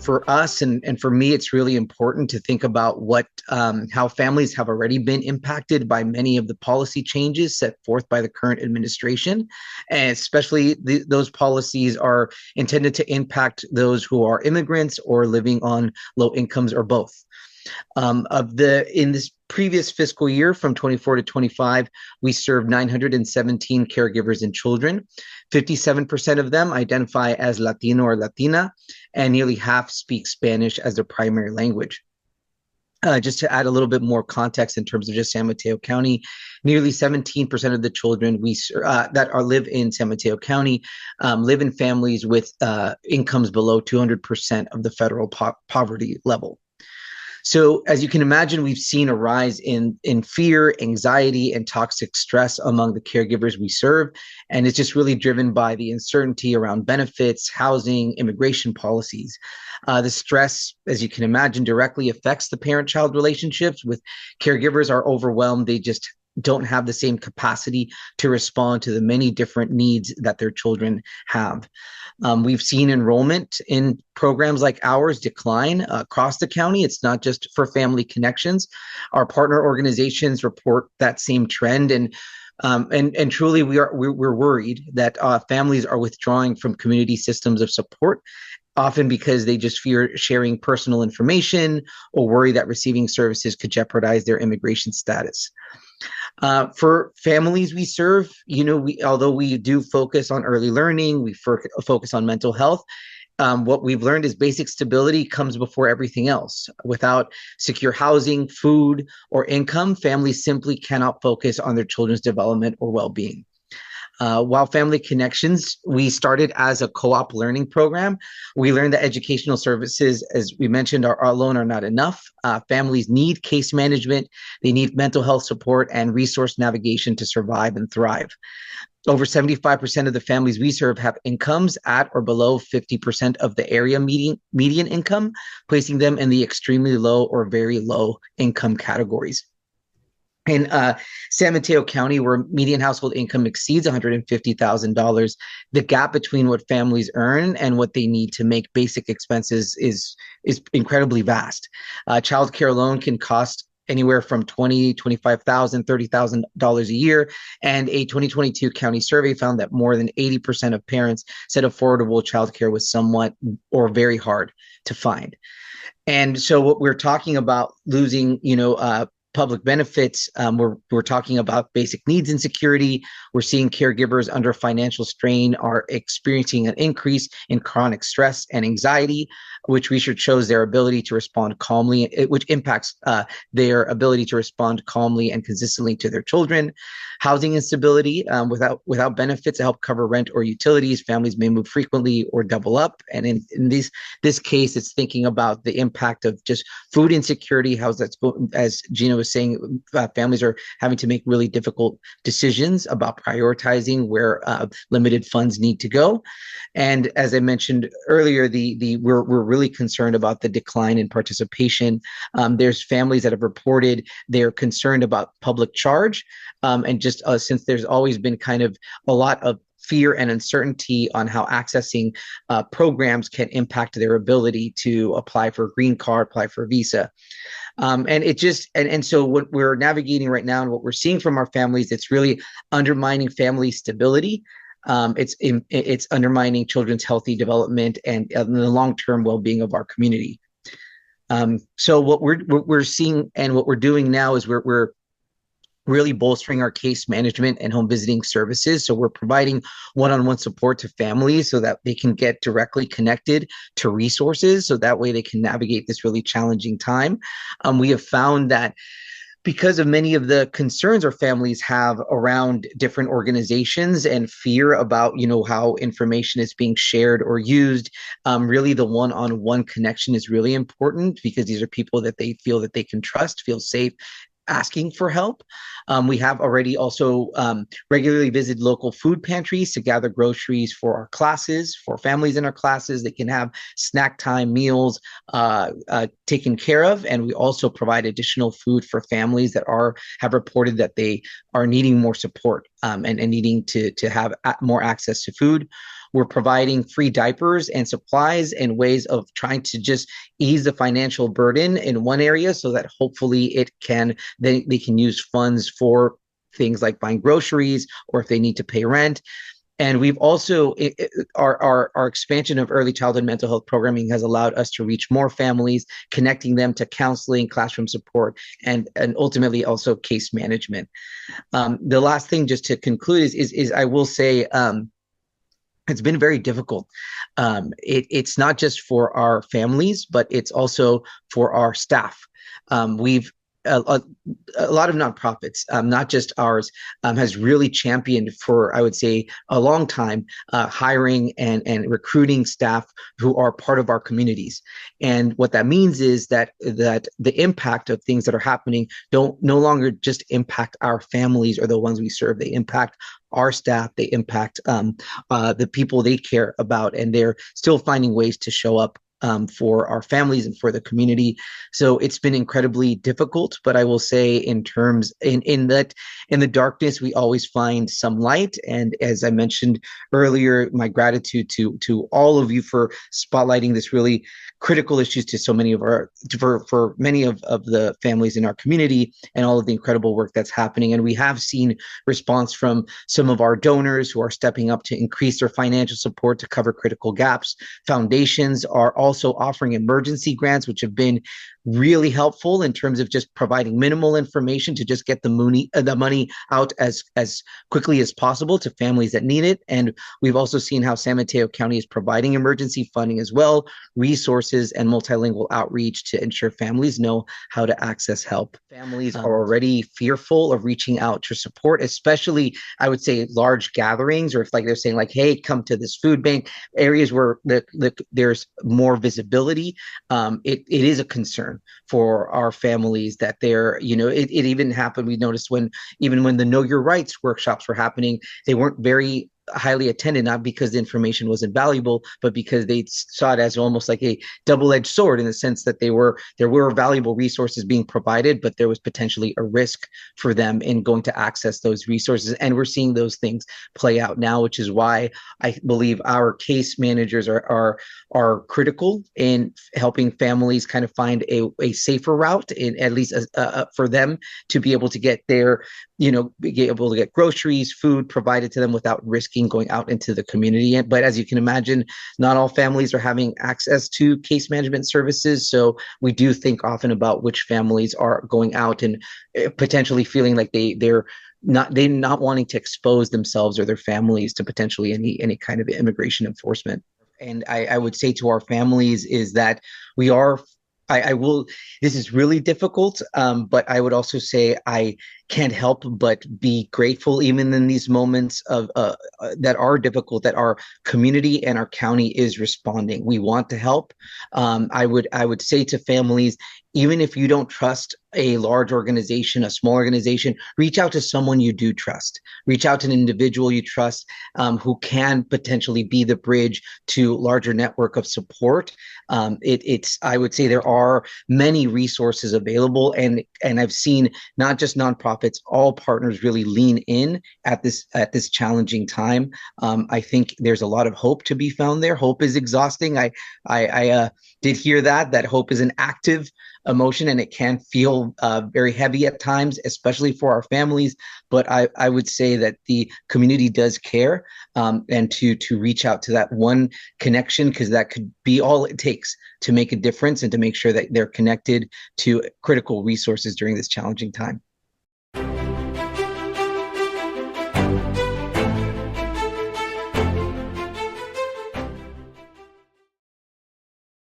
for us and for me, it's really important to think about how families have already been impacted by many of the policy changes set forth by the current administration, and especially those policies are intended to impact those who are immigrants or living on low incomes or both. In this previous fiscal year from 24 to 25, we served 917 caregivers and children. 57% of them identify as Latino or Latina, and nearly half speak Spanish as their primary language. Just to add a little bit more context in terms of just San Mateo County, nearly 17% of the children live in San Mateo County live in families with incomes below 200% of the federal poverty level. So as you can imagine, we've seen a rise in fear, anxiety, and toxic stress among the caregivers we serve. And it's just really driven by the uncertainty around benefits, housing, immigration policies. The stress, as you can imagine, directly affects the parent-child relationships. With caregivers are overwhelmed, they just don't have the same capacity to respond to the many different needs that their children have. We've seen enrollment in programs like ours decline across the county. It's not just for Family Connections. Our partner organizations report that same trend, and truly we're worried that families are withdrawing from community systems of support, often because they just fear sharing personal information or worry that receiving services could jeopardize their immigration status. For families we serve, although we do focus on early learning, we focus on mental health. What we've learned is basic stability comes before everything else. Without secure housing, food, or income, families simply cannot focus on their children's development or well-being. While Family Connections, we started as a co-op learning program. We learned that educational services, as we mentioned, alone are not enough. Families need case management, they need mental health support and resource navigation to survive and thrive. Over 75% of the families we serve have incomes at or below 50% of the area median income, placing them in the extremely low or very low income categories. In San Mateo County, where median household income exceeds $150,000, the gap between what families earn and what they need to make basic expenses is incredibly vast. Childcare alone can cost anywhere from $20,000, $25,000, $30,000 a year. And a 2022 county survey found that more than 80% of parents said affordable childcare was somewhat or very hard to find. And so what we're talking about losing, public benefits, we're talking about basic needs insecurity. We're seeing caregivers under financial strain are experiencing an increase in chronic stress and anxiety, which research shows their ability to respond calmly, which impacts their ability to respond calmly and consistently to their children. Housing instability, without benefits to help cover rent or utilities, families may move frequently or double up. And in this case, it's thinking about the impact of just food insecurity, how that's going, as Gina was saying, families are having to make really difficult decisions about prioritizing where limited funds need to go. And as I mentioned earlier, we're really concerned about the decline in participation. There's families that have reported they're concerned about public charge, and just since there's always been kind of a lot of fear and uncertainty on how accessing programs can impact their ability to apply for a green card, apply for a visa. And so what we're navigating right now and what we're seeing from our families, it's really undermining family stability. It's undermining children's healthy development and the long-term well-being of our community. So what we're seeing and what we're doing now is we're really bolstering our case management and home visiting services. So we're providing one-on-one support to families so that they can get directly connected to resources, so that way they can navigate this really challenging time. We have found that because of many of the concerns our families have around different organizations and fear about, how information is being shared or used, really the one-on-one connection is really important, because these are people that they feel that they can trust, feel safe asking for help. We have already also regularly visited local food pantries to gather groceries for our classes, for families in our classes. They can have snack time meals taken care of. And we also provide additional food for families that have reported that they are needing more support and needing to have more access to food. we're providing free diapers and supplies and ways of trying to just ease the financial burden in one area so that hopefully they can use funds for things like buying groceries or if they need to pay rent. And we've also our expansion of early childhood mental health programming has allowed us to reach more families, connecting them to counseling, classroom support, and ultimately also case management. The last thing, just to conclude, is I will say it's been very difficult. It's not just for our families, but it's also for our staff. We've a lot of nonprofits, not just ours, has really championed for, I would say, a long time, hiring and recruiting staff who are part of our communities. And what that means is that the impact of things that are happening don't no longer just impact our families or the ones we serve. They impact our staff. They impact the people they care about, and they're still finding ways to show up for our families and for the community. So it's been incredibly difficult, but I will say in the darkness, we always find some light. And as I mentioned earlier, my gratitude to all of you for spotlighting this really critical issues to so many of for many of the families in our community, and all of the incredible work that's happening. And we have seen response from some of our donors who are stepping up to increase their financial support to cover critical gaps. Foundations are also offering emergency grants, which have been really helpful in terms of just providing minimal information to just get the money out as quickly as possible to families that need it. And we've also seen how San Mateo County is providing emergency funding as well, resources and multilingual outreach to ensure families know how to access help. Families are already fearful of reaching out to support, especially, I would say, large gatherings, or if like they're saying like, hey, come to this food bank, areas where there's more visibility. It is a concern for our families that they're, it even happened. We noticed even when the Know Your Rights workshops were happening, they weren't very highly attended, not because the information wasn't valuable, but because they saw it as almost like a double-edged sword, in the sense that there were valuable resources being provided, but there was potentially a risk for them in going to access those resources. And we're seeing those things play out now, which is why I believe our case managers are critical in helping families kind of find a safer route, in at least for them to be able to get be able to get groceries, food provided to them without risking going out into the community. But as you can imagine, not all families are having access to case management services. So we do think often about which families are going out and potentially feeling like they're not wanting to expose themselves or their families to potentially any kind of immigration enforcement. And I would say to our families is that we are. I will. This is really difficult, but I would also say I can't help but be grateful, even in these moments of that are difficult, that our community and our county is responding. We want to help. I would say to families, even if you don't trust a large organization, a small organization, reach out to someone you do trust. Reach out to an individual you trust, who can potentially be the bridge to larger network of support. I would say there are many resources available, and I've seen not just nonprofits, all partners really lean in at this challenging time. I think there's a lot of hope to be found there. Hope is exhausting. I did hear that hope is an active emotion, and it can feel very heavy at times, especially for our families. But I would say that the community does care, and to reach out to that one connection, because that could be all it takes to make a difference and to make sure that they're connected to critical resources during this challenging time.